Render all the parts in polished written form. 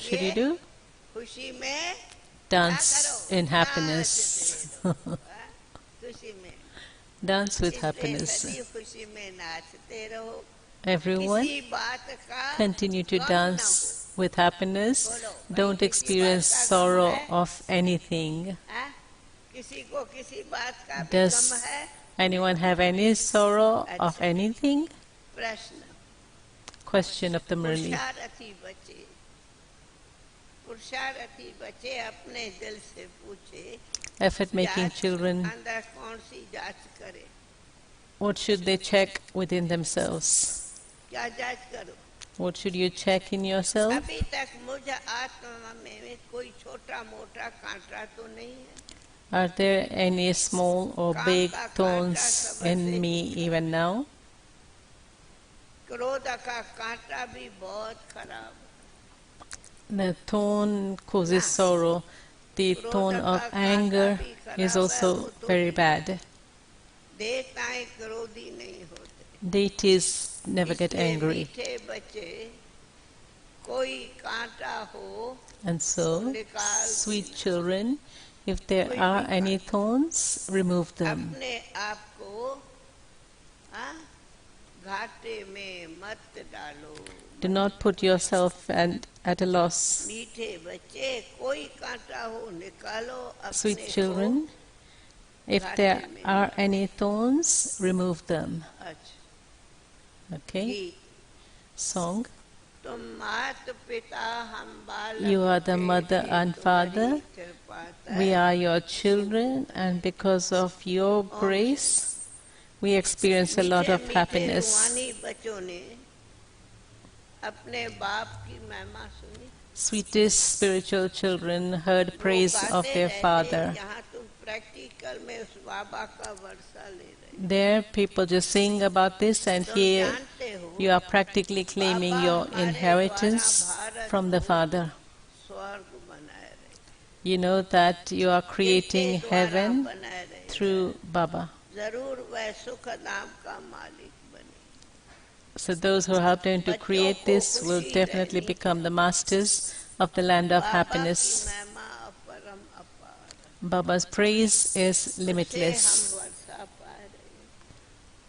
should you do? Dance in happiness. Dance with happiness. Everyone, continue to dance with happiness. Don't experience sorrow of anything. Does anyone have any sorrow of anything? Question of the murli. Effort-making children, what should they check within themselves? What should you check in yourself? Are there any small or big thorns in me even now? The thorn causes sorrow. The thorn of anger is also very bad. Deities never get angry. And so, sweet children, if there are any thorns, remove them. Do not put yourself at a loss. Sweet children, if there are any thorns, remove them. Okay? Song. You are the mother and father. We are your children, and because of your grace, we experience a lot of happiness. Sweetest spiritual children heard praise of their father. There, people just sing about this, and here you are practically claiming your inheritance from the Father. You know that you are creating heaven through Baba. So those who helped him to create this will definitely become the masters of the land of happiness. Baba's praise is limitless.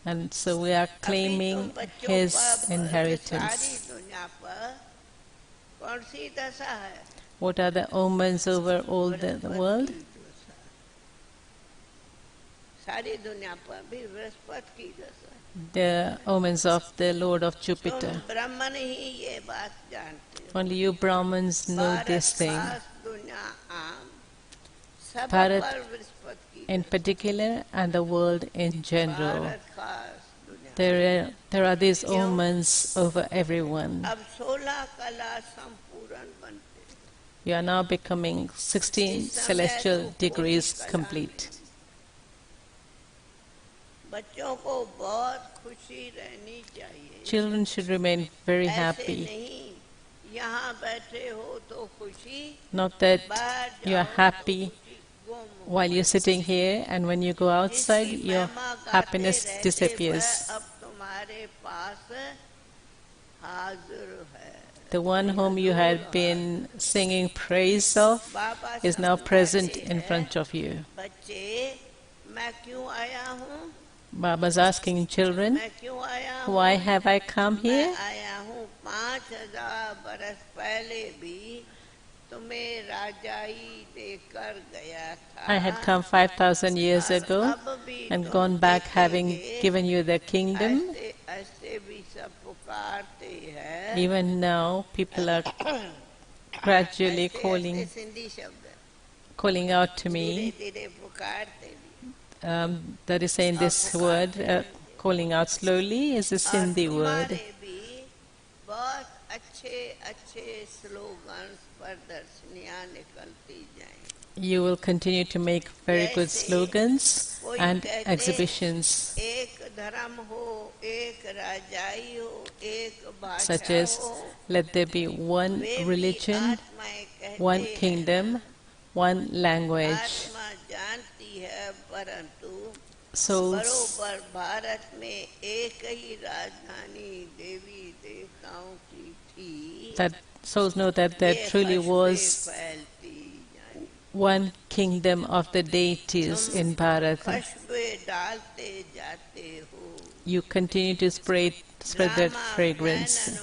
And so we are claiming his inheritance. What are the omens over all the world? The omens of the Lord of Jupiter. Only you Brahmins know this thing. Bharat in particular and the world in general. There are these omens over everyone. You are now becoming 16 celestial degrees complete. Children should remain very happy. Not that you are happy while you're sitting here, and when you go outside, your happiness disappears. The one whom you had been singing praise of is now present in front of you. Baba's asking children, why have I come here? I had come 5,000 years ago and gone back having given you the kingdom. Even now, people are gradually calling out to me. That is saying this word, calling out slowly, is a Sindhi word. You will continue to make very good slogans and exhibitions, such as let there be one religion, one kingdom, one language. Souls that souls know that there truly was one kingdom of the deities in Bharat. You continue to spread that fragrance.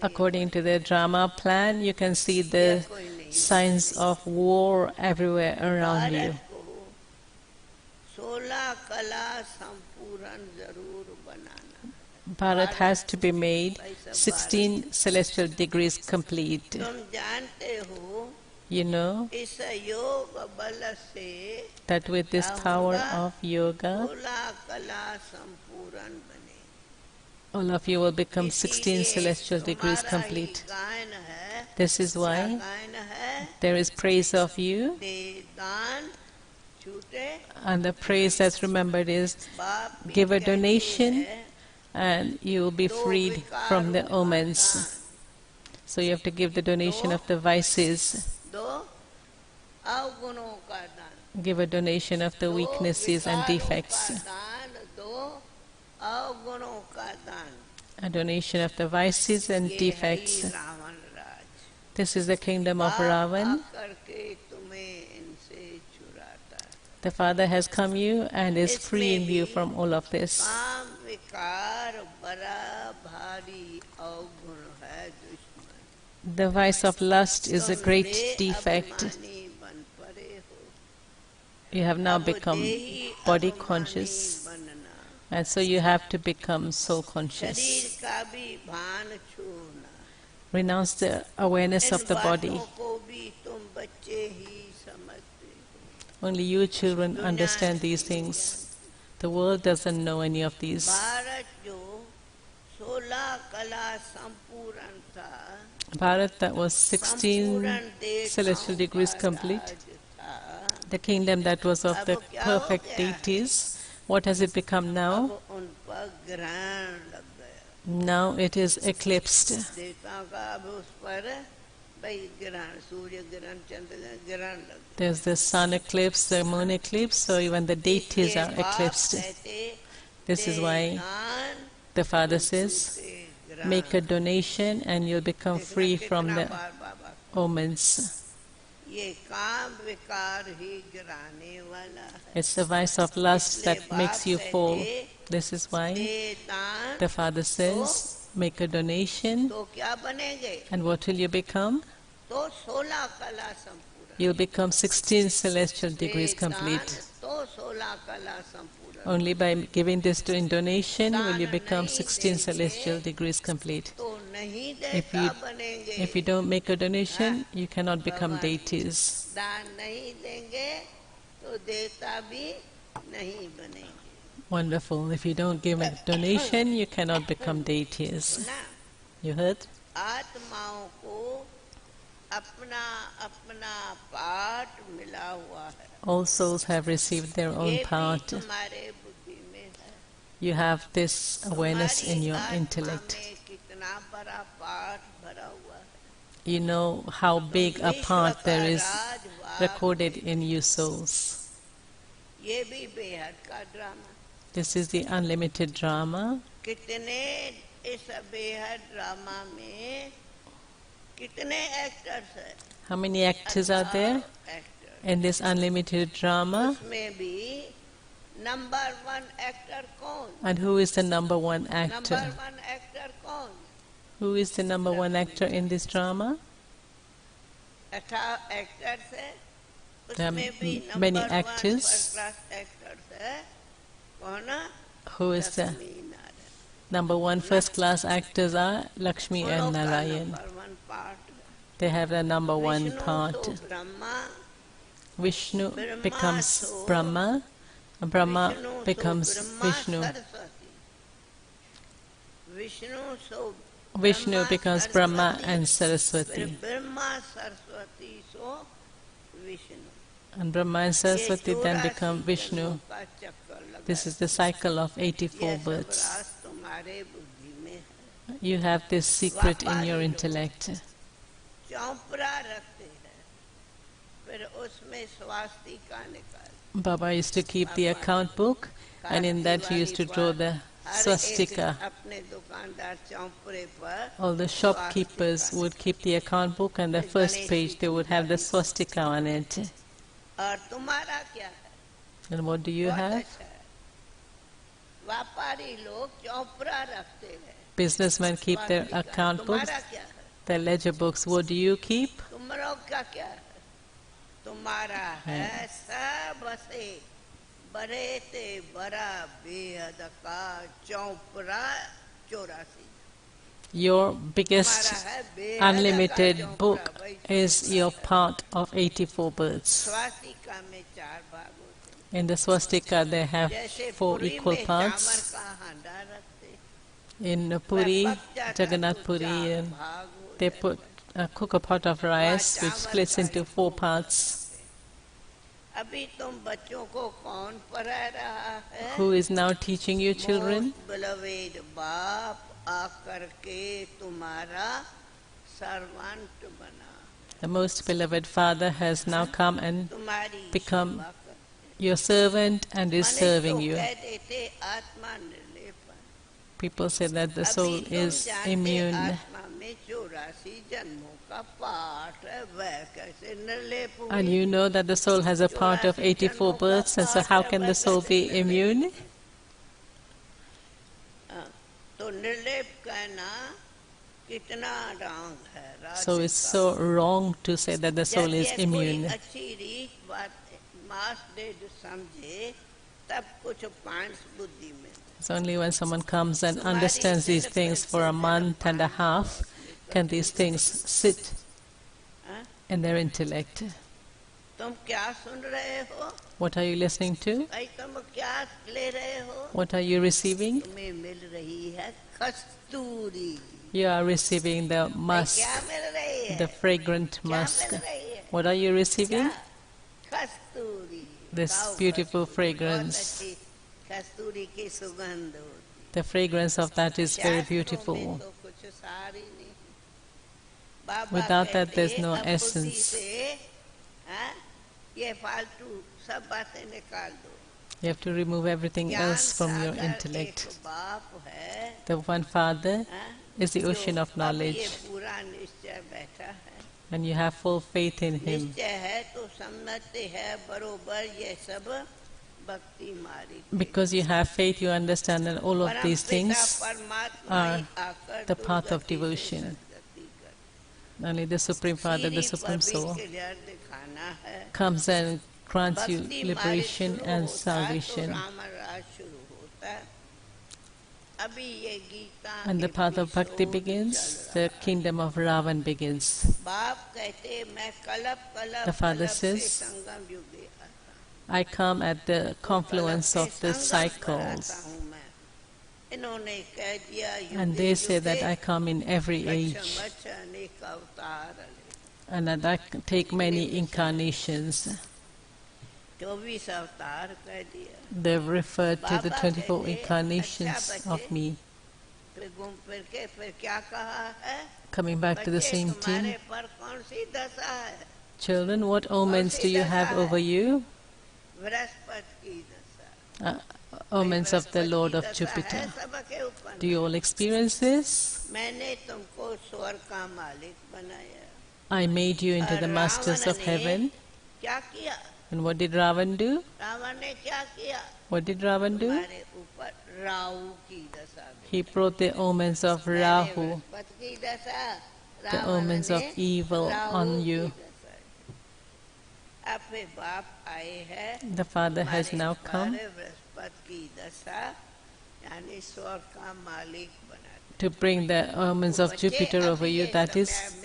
According to the drama plan, you can see the signs of war everywhere around you. Bharat has to be made 16 celestial degrees complete. You know that with this power of yoga, all of you will become 16 celestial degrees complete. This is why there is praise of you, and the praise that's remembered is give a donation and you will be freed from the omens. So you have to give the donation of the vices. Give a donation of the weaknesses and defects. A donation of the vices and defects. This is the kingdom of Ravan. The Father has come you and is freeing you from all of this. The vice of lust is a great defect. You have now become body conscious, and so you have to become soul conscious. Renounce the awareness of the body. Only you children understand these things. The world doesn't know any of these. Bharat, that was 16 celestial degrees complete. The kingdom that was of the perfect deities, what has it become now? Now it is eclipsed. There's the sun eclipse, the moon eclipse, so even the deities are eclipsed. This is why the Father says, make a donation and you'll become free from the omens. It's the vice of lust that makes you fall. This is why the Father says, make a donation, and what will you become? You'll become 16 celestial degrees complete. Only by giving this in donation will you become 16 celestial degrees complete. If you don't make a donation, you cannot become deities. Wonderful. If you don't give a donation, you cannot become deities. You heard? All souls have received their own part. You have this awareness in your intellect. You know how big a part there is recorded in you souls. This is the unlimited drama. How many actors are there in this unlimited drama? And who is the number one actor? Who is the number one actor in this drama? There are many actors. Who is the number one first class actors are Lakshmi and Narayan. They have the number one part. Vishnu becomes Brahma. Brahma becomes Vishnu. Vishnu becomes Brahma and Saraswati. And Brahma and Saraswati then become Vishnu. This is the cycle of 84 births. You have this secret in your intellect. Baba used to keep the account book, and in that he used to draw the swastika. All the shopkeepers would keep the account book, and the first page they would have the swastika on it. And what do you have? Businessmen keep their account books, their ledger books. What do you keep? Your biggest unlimited book is your part of 84 births. In the swastika they have 4 equal parts. In Puri, Jagannath Puri, they cook a pot of rice which splits into 4 parts. Who is now teaching you children? The most beloved Father has now come and become your servant and is serving you. People say that the soul is immune. And you know that the soul has a part of 84 births, and so how can the soul be immune? So it's so wrong to say that the soul is immune. It's only when someone comes and understands these things for a month and a half can these things sit in their intellect. What are you listening to? What are you receiving? You are receiving the musk, the fragrant musk. What are you receiving? This beautiful fragrance. The fragrance of that is very beautiful. Without that, there's no essence. You have to remove everything else from your intellect. The one Father is the ocean of knowledge, and you have full faith in Him. Because you have faith, you understand that all of these things are the path of devotion. Only the Supreme Father, the Supreme Soul, comes and grants you liberation and salvation. And the path of bhakti begins, the kingdom of Ravan begins. The Father says, I come at the confluence of the cycles. And they say that I come in every age, and that I take many incarnations. They've referred to the 24 incarnations of me. Coming back to the same theme. Children, what omens do you have over you? Omens of the Lord of Jupiter. Do you all experience this? I made you into the masters of heaven. And what did Ravan do? What did Ravan do? He brought the omens of Rahu, the omens of evil on you. The Father has now come to bring the omens of Jupiter over you, that is,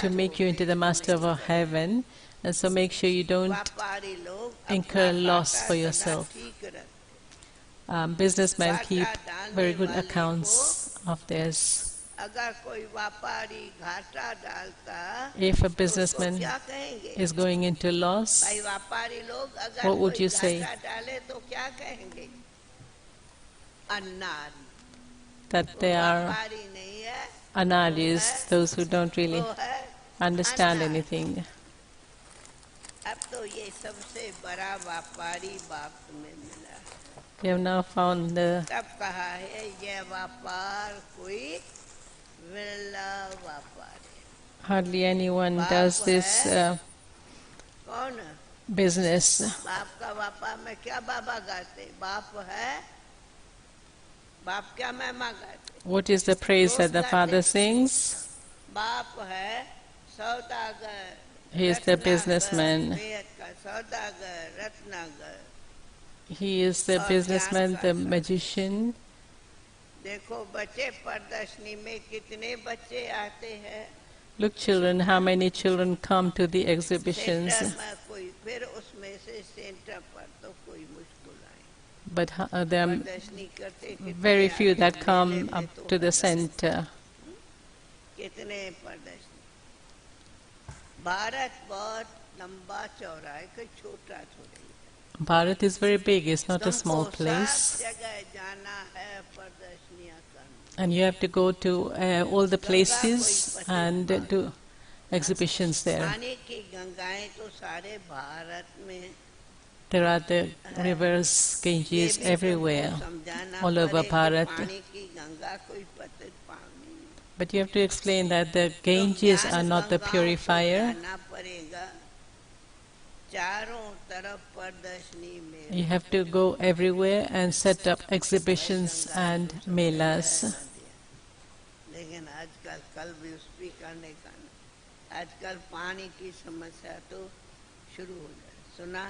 to make you into the master of heaven, and so make sure you don't incur loss for yourself. Businessmen keep very good accounts of theirs. If a businessman is going into loss, what would you say? That they are anadis, those who don't really understand anything. They have now found the तब कहा है यह व्यापार कोई विरला व्यापार है. hardly anyone does this कौन business. बाप का व्यापार में क्या बाबा गाते? बाप है, बाप क्या महिमा गाते? What is the praise that the Father sings? बाप है सौदागर, He is the businessman. बेहद का सौदागर, रत्नागर. He is the businessman, the magician. देखो बच्चे प्रदर्शनी में कितने बच्चे आते हैं. Look, children, how many children come to the exhibitions. Centre में कोई, फिर उसमें से सेंटर पर तो कोई मुश्किल आए. But there are प्रदर्शनी करते कितने very few that आते हैं, come मेले में up तो to the होता है. center. कितने प्रदर्शनी. भारत बहुत लंबा चौड़ा है, कोई छोटा थोड़ी है. Bharat is very big, it's not a small तुमको place. सब जगह जाना है प्रदर्शनियां करने. And you have to go to all the places and do exhibitions there. पानी की गंगाएं तो सारे भारत में. There are the rivers, Ganges everywhere, all over Bharat. पानी की गंगा कोई पतित पावनी. But you have to explain that the Ganges are not the purifier. जाना पड़ेगा. चारों तरफ प्रदर्शनी में. You have to go everywhere and set up exhibitions and melas. लेकिन आजकल कल भी उस भी करने का ना. आजकल पानी की समस्या तो शुरू हो जाए. सुना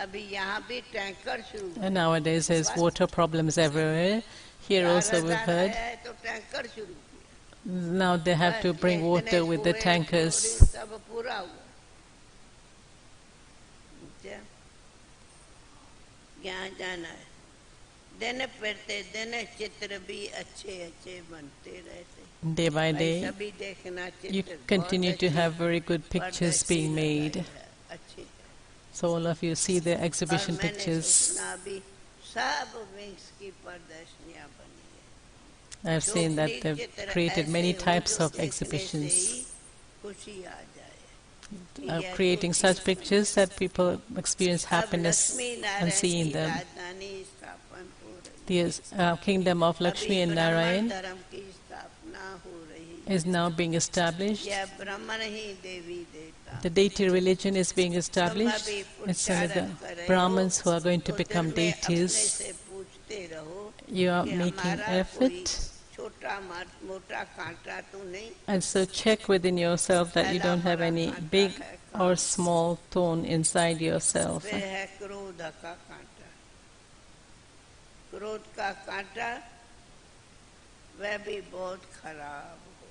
अभी यहाँ भी टैंकर शुरू. And nowadays there's water problems everywhere. Here also we've heard. तो टैंकर शुरू किया. Now they have to bring water with the tankers. सब पूरा हुआ. यहाँ जाना है. दिन फिरते दिन चित्र भी अच्छे अच्छे बनते रहते. Day by day, सभी देखना you चित्र continue to have very good pictures being made. अच्छे. So all of you see the और exhibition मैंने pictures. सुना भी सब विंग्स की प्रदर्शनियां बनी है. I've seen that they've created many types of exhibitions, खुशी आ जाए. creating such pictures that people experience happiness on seeing them. राजधानी स्थापन हो रही. The kingdom of Lakshmi and Narayan धर्म की स्थापना हो रही. is now being established. यह ब्राह्मण ही देवी देवता. The deity religion is being established. It's only the Brahmins who are going to become deities. से पूछते रहो You are कि making हमारा कोई effort, छोटा मोटा कांटा तो नहीं. and so check within yourself that you don't have any big or small thorn inside yourself. फिर है क्रोध का कांटा. क्रोध का कांटा वह भी बहुत खराब हो.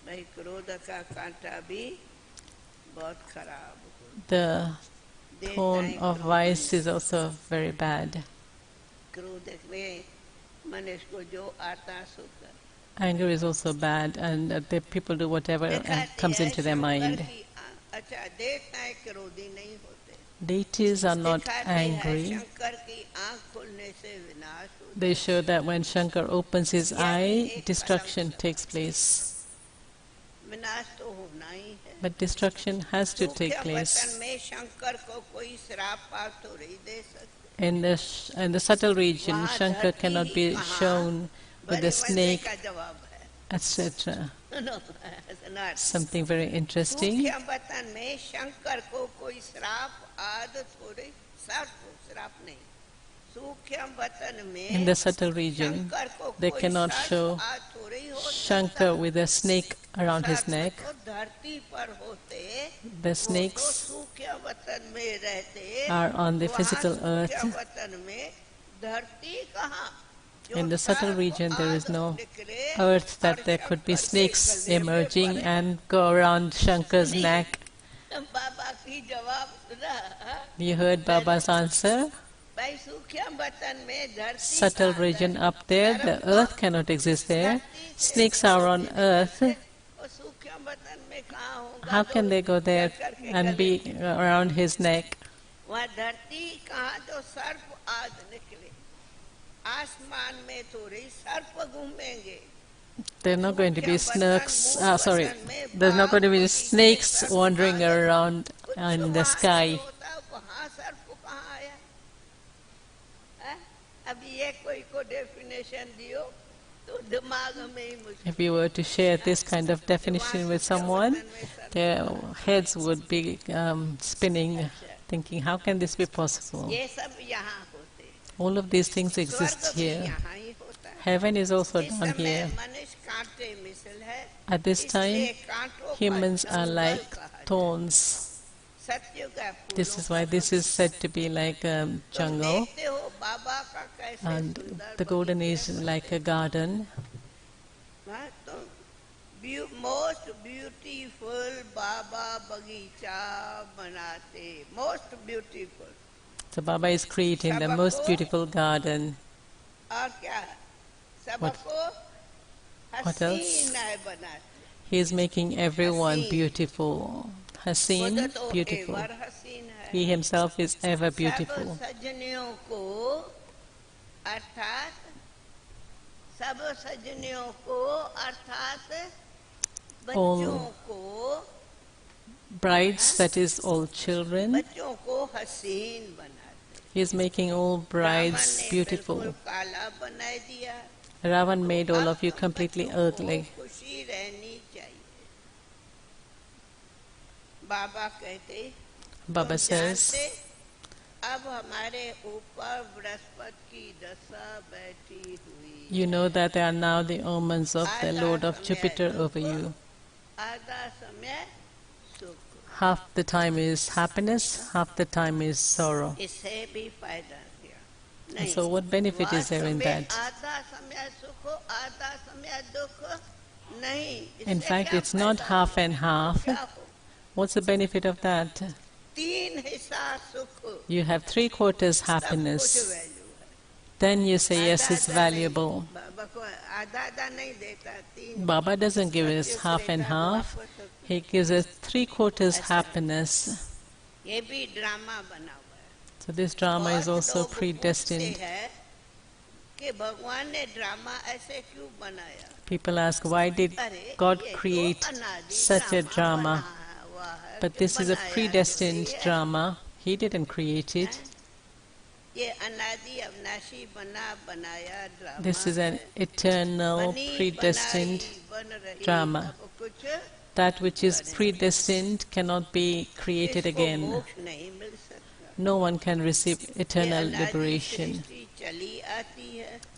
भाई क्रोध का कांटा भी बहुत खराब हो. The thorn of vice is also very bad. क्रोध में मनुष्य को जो आता सो कर. Anger is also bad, and the people do whatever comes into their mind. अच्छा देवताएं क्रोधी नहीं होते. Deities are not angry. Shankar की आंख खुलने से विनाश होता. They show that when Shankar opens his eye, destruction takes place. विनाश तो होना ही है. But destruction has to take सूक्ष्म place. वतन में शंकर को कोई श्राप पाप तो नहीं दे सकते. In the subtle region, Shankar cannot be shown with a snake, का जवाब है. etc. No, Something very interesting. सूक्ष्म वतन में शंकर को कोई श्राप आदि थोड़ी श्राप नहीं. सूक्ष्म वतन में In the subtle region, Shankar को they कोई cannot श्राप show आदि थोड़ी हो Shankar with a snake around his neck. तो धरती पर होते. The snakes सूक्ष्म वतन में रहते. are on the physical earth. सूक्ष्म वतन में धरती कहाँ. In the subtle region, there is no earth that there could be snakes emerging and go around Shankar's neck. बाबा की जवाब सुना. You heard Baba's answer? भाई सूक्ष्म वतन में धरती Subtle region up there, the earth cannot exist there. Snakes are on earth. और सूक्ष्म वतन में कहाँ होगा. How can they go there and be around his neck? वहाँ धरती कहाँ तो सर्प आदि निकले. आसमान में थोड़ी सर्प घूमेंगे. There are not going to be there's not going to be snakes wandering around in the sky. वहाँ सर्प कहाँ आया. If you were to share this kind of definition with someone, their heads would be spinning, thinking, how can this be possible? All of these things exist here. Heaven is also down here. At this time, humans are like thorns. This is why this is said to be like a jungle, and the golden age is like a garden. Most beautiful Baba Bagicha banate. Most beautiful. So Baba is creating the most beautiful garden. What else? He is making everyone beautiful. Haseen, beautiful. He himself is ever beautiful. All brides, that is all children. He is making all brides beautiful. Ravan made all of you completely ugly. Baba says, you know that there are now the omens of the Lord of Jupiter over you. Half the time is happiness, half the time is sorrow. And so what benefit is there in that? In fact, it's not half and half. What's the benefit of that? You have 3/4 happiness. Then you say, yes, it's valuable. Baba doesn't give us half and half. He gives us 3/4 happiness. So this drama is also predestined. People ask, why did God create such a drama? But this is a predestined drama. He didn't create it. This is an eternal, predestined drama. That which is predestined cannot be created again. No one can receive eternal liberation.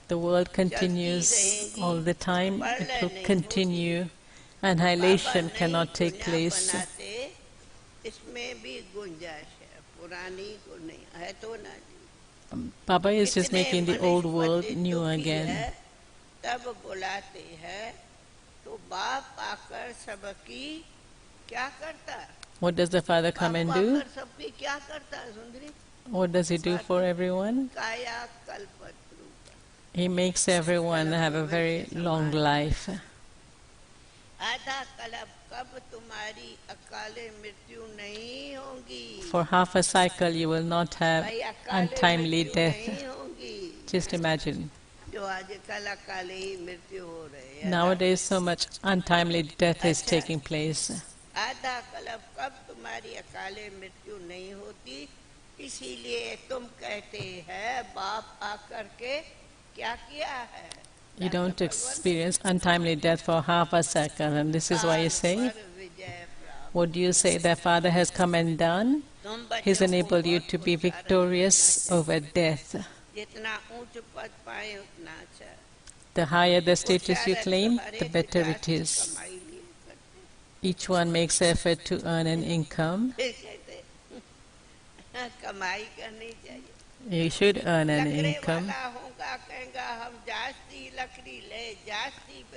The world continues all the time. It will continue. Annihilation cannot take place. Baba is just making the old world new again. What does the Father come and do? What does he do for everyone? He makes everyone have a very long life. For half a cycle you will not have untimely death. Just imagine. Nowadays so much untimely death is taking place. You don't experience untimely death for half a second, and this is why you say, what do you say that Father has come and done? He's enabled you to be victorious over death. The higher the status you claim, the better it is. Each one makes effort to earn an income. You should earn an income.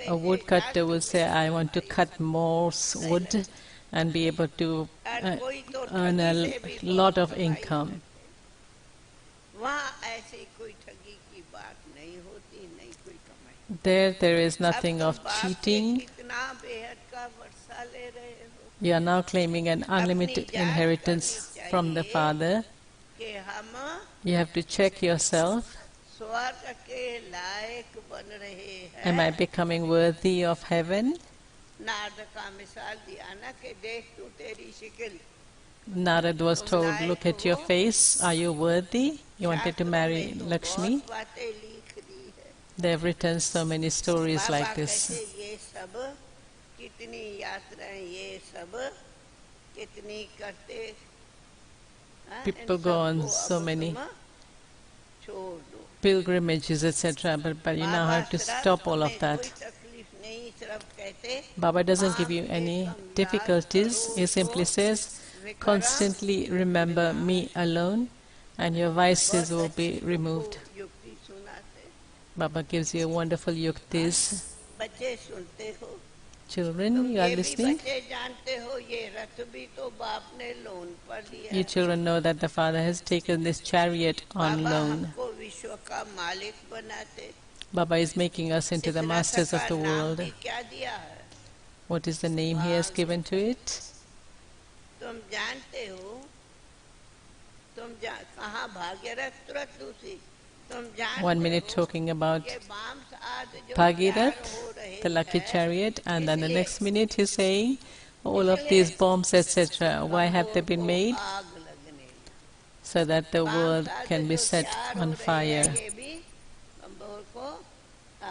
A woodcutter will say, I want to cut more wood and be able to earn a lot of income. There is nothing of cheating. You are now claiming an unlimited inheritance from the Father. You have to check yourself. Am I becoming worthy of heaven? Narad was told, look at your face, are you worthy? You wanted to marry Lakshmi. They have written so many stories Baba like कहते this. ये सब कितनी यात्राएं ये सब कितनी करते People go on so many छोड़ दो pilgrimages, etc. But you now have to stop all of that. कोई तकलीफ नहीं सिर्फ कहते Baba doesn't give you any difficulties. He simply says, constantly remember me alone and your vices will be removed. युक्ति सुनाते Baba gives you wonderful yuktis. बच्चे सुनते हो Children, you are ये भी listening? बच्चे जानते हो ये रथ भी तो बाप ने लोन पर लिया You children know that the Father has taken this chariot on Baba loan. हमको विश्व का मालिक बनाते Baba is making us into the इस रथ masters of का the नाम world. भी क्या दिया है What is the name He has given to it? तुम जानते हो कहाँ भाग्यरथ तुरंत दूसरी तुम जानते 1 minute हो talking about ये बाम्स आज जो Bhagirath, तैयार हो रहे the lucky हैं, chariot, and then the इसलिए next minute he's saying, all of these bombs, etc., why have they been made? आग लगने लगी। So that the world balms आज can be जो set तैयार हो on रहे हैं, fire. ये भी बम्बोर को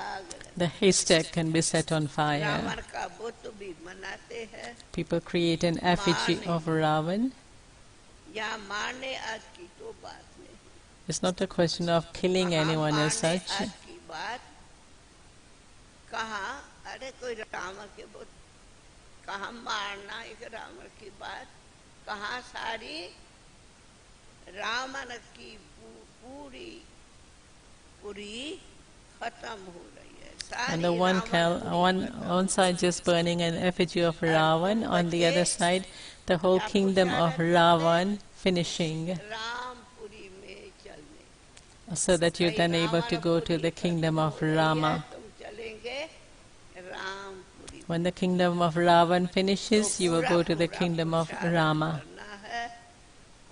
आग लग The haystack can be set on fire. Ravan का बुत भी बनाते हैं People create an effigy of Ravan. यहाँ मारने आज की तो बात नहीं It's not a question of killing कहाँ anyone as मारने such. आज की बात कहाँ अरे कोई रावण के बुत कहाँ मारना एक रावण की बात कहाँ सारी रावण की पूरी पूरी खत्म हो रही है And the one side just burning an effigy of Ravan, on the other side the whole kingdom of Ravan finishing, रामपुरी में चलने so that you're then able to go to the kingdom of Rama. तुम चलेंगे रामपुरी When the kingdom of Ravan finishes, you will go to the kingdom of Rama. करना है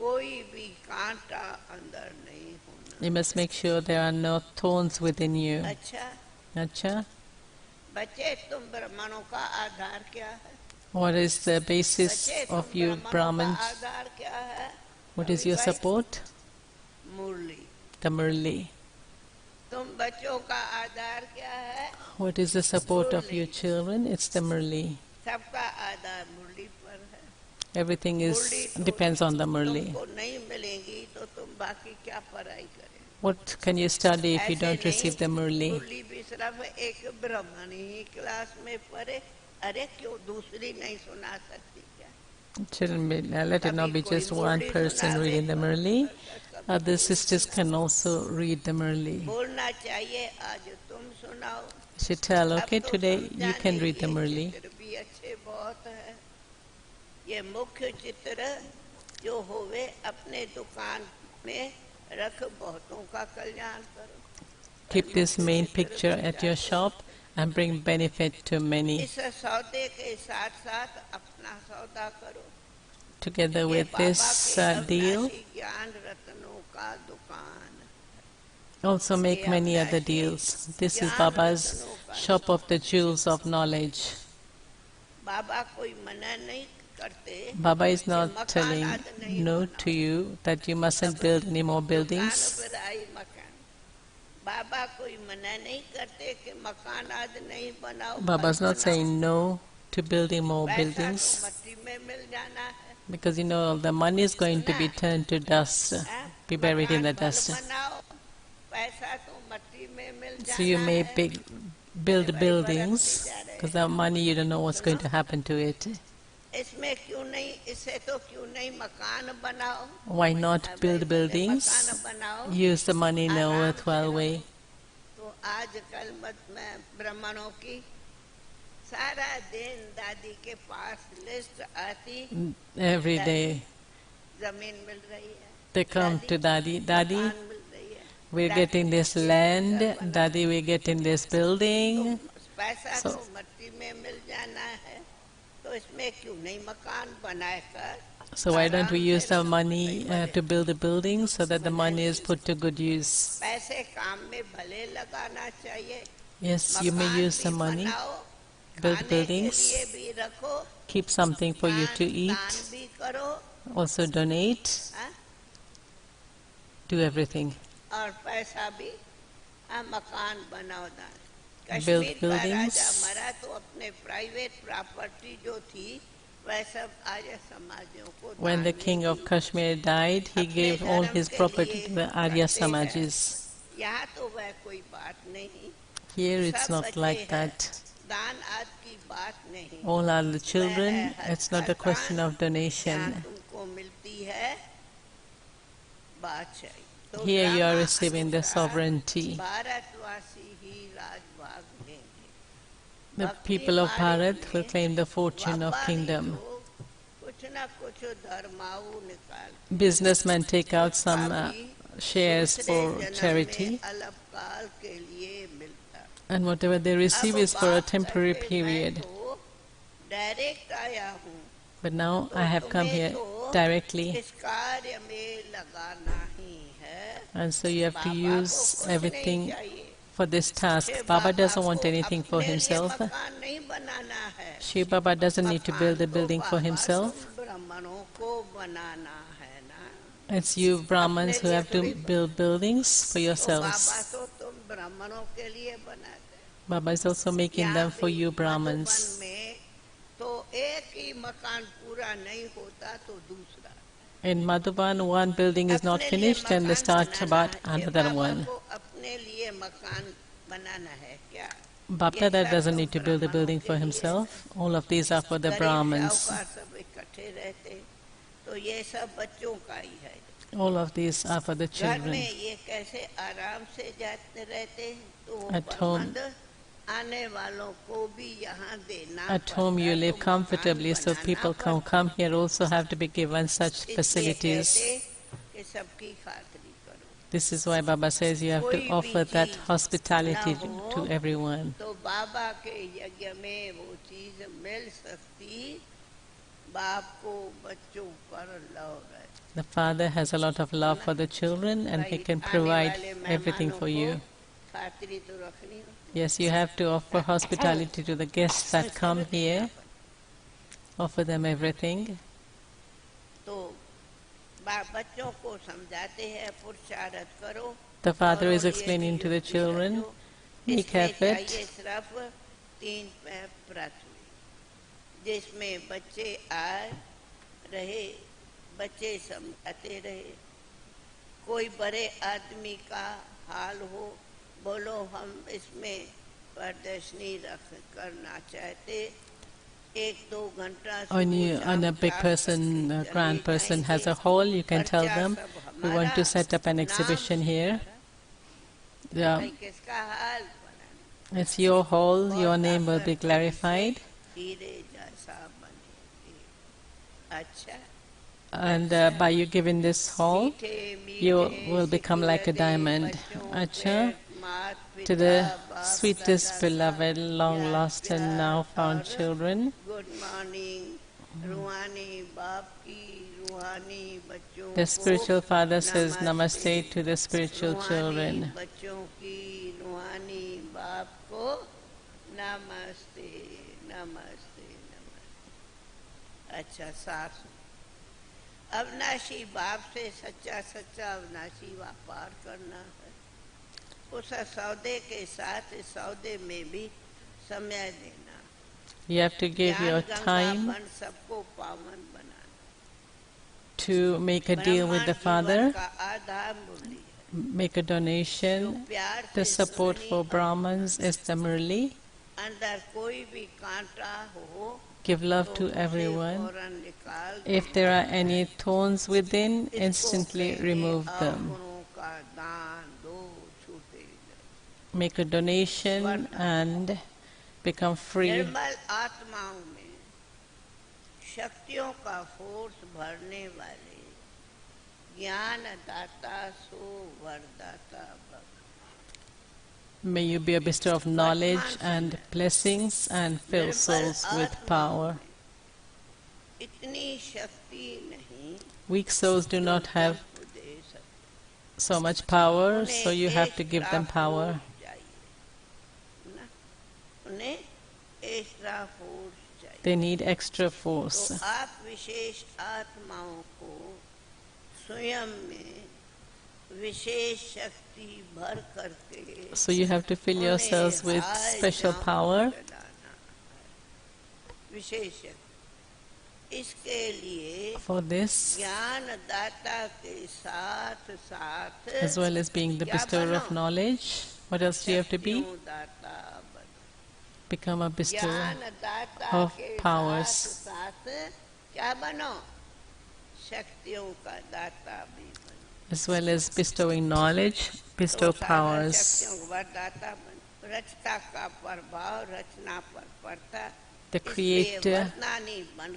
कोई भी कांटा अंदर नहीं होना You must make sure there are no thorns within you. अच्छा Acha? बच्चे तुम ब्राह्मणों का आधार क्या है What is the basis बच्चे of तुम you ब्राह्मणों Brahmins? का आधार क्या है What is your support? Murali The murli. तुम बच्चों का आधार क्या है What is the support of your children? It's the murli. सबका आधार मुरली पर है Everything depends on the murli. तुमको नहीं मिलेंगी तो तुम बाकी क्या पढ़ाई करें What can you study if you ऐसे don't नहीं, receive the murli? मुरली भी सिर्फ एक ब्राह्मण ही क्लास में पढ़े अरे क्यों दूसरी नहीं सुना सकती क्या Children, let it not be just one person reading the murli. Other sisters can also read the murli. बोलना चाहिए आज तुम सुनाओ She tell, okay, अब तो today you समझा can नहीं, read the ये murli. चित्र भी अच्छे बहुत है ये मुख्य चित्र जो होवे अपने दुकान में रख बहुतों का कल्याण करो Keep this main picture at your shop and bring benefit to many. इस सौदे के साथ साथ अपना सौदा करो Together ये with बाबा this के deal, अविनाशी ज्ञान रत्नों का दुकान also make many other deals. This is Baba's shop of the jewels of knowledge. बाबा कोई मना नहीं करते Baba is कि not मकान telling आज नहीं no बनाओ। to you that you mustn't build any more दुकान buildings. पर आई मकान बाबा कोई मना नहीं करते कि मकान आज नहीं बनाओ Baba's कल not बनाओ। saying no to building more पैसा तो buildings, मट्टी में मिल जाना है because you know the money is going to be turned to dust, हैं? be buried in the मकान भले dust. बनाओ पैसा तो मट्टी में मिल So you जाना may है build buildings, because that money you don't know what's going to happen to it. इसमें क्यों नहीं इससे तो क्यों नहीं मकान बनाओ Why not build मकान buildings? बनाओ Use the money in a worthwhile way. तो आजकल मत में ब्राह्मणों की सारा दिन दादी के पास लिस्ट आती Every day जमीन मिल रही है they come to Dadi. Dadi, मकान मिल रही है we're getting this land. Dadi, we're getting this building. पैसा So- तो मट्टी में मिल जाना है तो इसमें क्यों नहीं मकान बनाकर So why don't we use the money to build the buildings so that the money is put to good use? पैसे काम में भले लगाना चाहिए Yes, you may मकान use the भी money, बनाओ, build खाने buildings, के लिए भी रखो keep something for you to दान eat, भी करो also donate, हाँ? do everything. और पैसा भी मकान बनाओ दान। build कश्मीर का राजा buildings. मरा तो अपने प्राइवेट प्रॉपर्टी जो थी वह सब आर्य समाजियों को When दान the में king of the. Kashmir died, he अपने gave all धर्म his के property लिए to the Arya करते हैं। Samajis. यहाँ तो वह कोई बात नहीं। Here it's सब not बच्चे like हैं, that. दान आदि की बात नहीं। All are the वह है children. Her It's not a स्थान question of जहाँ donation. तुमको मिलती है बादशाही। तो Here you are drama receiving the अनुसार sovereignty. भारतवासी ही राजभाग लेंगे। The भक्ति people of मार्ग Bharat will में claim the fortune of व्यापारी kingdom. लोग कुछ न कुछ धर्माऊ निकाल Businessmen take out उसका some भी shares दूसरे for जन्म charity, में अल्पकाल के लिए मिलता। and whatever they receive अब is for a बाप temporary कहते मैं period. तो डायरेक्ट आया हूँ, But now तो I have come तुम्हें here तो directly, इस कार्य में लगाना ही है। and so you have to बाबा को use कुछ नहीं everything चाहिए। for this task. Shiv Baba Baba doesn't want को anything for अपने लिए himself. मकान नहीं बनाना है। Shiv Baba doesn't need to build मकान a तो building for बाबा himself. तुम ब्राह्मणों को बनाना है ना। It's you Brahmins अपने who लिए have to थोड़ी build buildings for तो बाबा yourselves. तो तुम ब्राह्मणों के लिए बनाते। Baba is also making them for you Madhuban Brahmins. में तो एक ही मकान पूरा नहीं होता तो दूसरा। In Madhuban, one building is not अपने लिए finished and they मकान start बनाना about है। another बाबा one. को अपने लिए मकान बनाना है क्या? ये Bapdada सब doesn't तो need to build a ब्राह्मणों building के for लिए है। himself. All of these are for the गरीब Brahmins. साहूकार सब इकट्ठे रहते तो ये सब बच्चों का ही है। All of these are for the घर children. में ये कैसे आराम से जाते रहते तो वो At home, परमंद आने वालों को भी यहाँ देना at home you पड़ता। live तो मकान comfortably, so बनाना people पड़ता। come here also have to be given such इसलिए कहते facilities. कि सबकी खातिरी करो। This is why Baba says you have to कोई भी offer that चीज hospitality न हो to everyone. तो बाबा के यज्ञ में वो चीज मिल सकती। बाप को बच्चों पर लव है। The father has a lot of love for the children and he can provide everything for you. खातिरी तो रखनी हो। Yes, you have to offer hospitality to the guests that come here. Offer them everything. तो बच्चों को समझाते हैं पुरुषार्थ करो। The father is और ये explaining to the युक्ति children, समझो। make इसमें effort. चाहिए सिर्फ 3 पृथ्वी जिसमें बच्चे आए रहे, बच्चे समझाते रहे। कोई बड़े आदमी का हाल हो, बोलो हम इसमें प्रदर्शनी करना चाहते। 1-2 घंटा When a big person, a grand person has a hall, you can tell them, we want to set up an exhibition here. Yeah. किसका हाल बनाना? It's your hall, your name will be clarified. हीरे जैसा बनेगी। अच्छा And by you giving this hall, you will become like a diamond. Acha, to the sweetest, beloved, long lost and now found children. Good morning रूहानी बाप की रूहानी बच्चों The को spiritual father says namaste to the spiritual रूहानी children. बच्चों की रूहानी बाप को नमस्ते नमस्ते नमस्ते। अच्छा सास अविनाशी बाप से सच्चा सच्चा अविनाशी व्यापार करना है। उस सौदे के साथ इस सौदे में भी समय देना। You have to give your time सबको पावन बनाना। to make a deal with the Father, का आधार मुरली है। make a donation. प्यार The से support सुननी for Brahmins is the murli. अंदर कोई भी कांटा हो Give love तो to उसे everyone. फौरन निकाल If there are any thorns within, instantly remove them. गुणों का दान दो छूटे जाए। Make a donation and become free. निर्मल आत्माओं में शक्तियों का फोर्स भरने वाले ज्ञान दाता सो वरदाता भव। May you be a bestower of knowledge and blessings and fill souls with power. इतनी शक्ति नहीं Weak souls do not have दे सकते। so much power, so you have to give them power. उन्हें एक्स्ट्रा फोर्स चाहिए। They need extra तो force. आप विशेष आत्माओं को स्वयं में विशेष शक्ति भर करके So you have to fill yourselves with special power. विशेष शक्ति इसके लिए For this, ज्ञान दाता के साथ साथ as well as being the bestower of knowledge, what else do you have to be? Become a bestower of powers. क्या बनो शक्तियों का दाता भी बनो As well as bestowing knowledge, bestow powers. शक्तियों का वरदाता बनो रचता का प्रभाव रचना पर पड़ता The Creator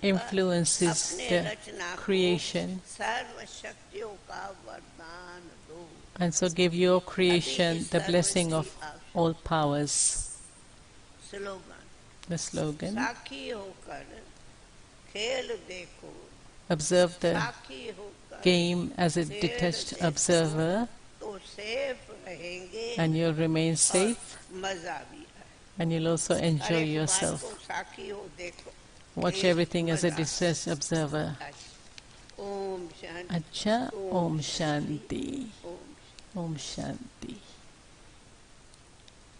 influences the creation. सर्व शक्तियों का वरदान दो And so give your creation the blessing of all powers. Slogan The slogan. साखी होकर खेल देखो Observe the साखी होकर game as a detached observer, तो सेफ रहेंगे and you'll remain safe, मजा भी आए and you'll also enjoy yourself. साखी हो देखो Watch everything as a detached observer. Om Shanti Acha Om Shanti. Om Shanti.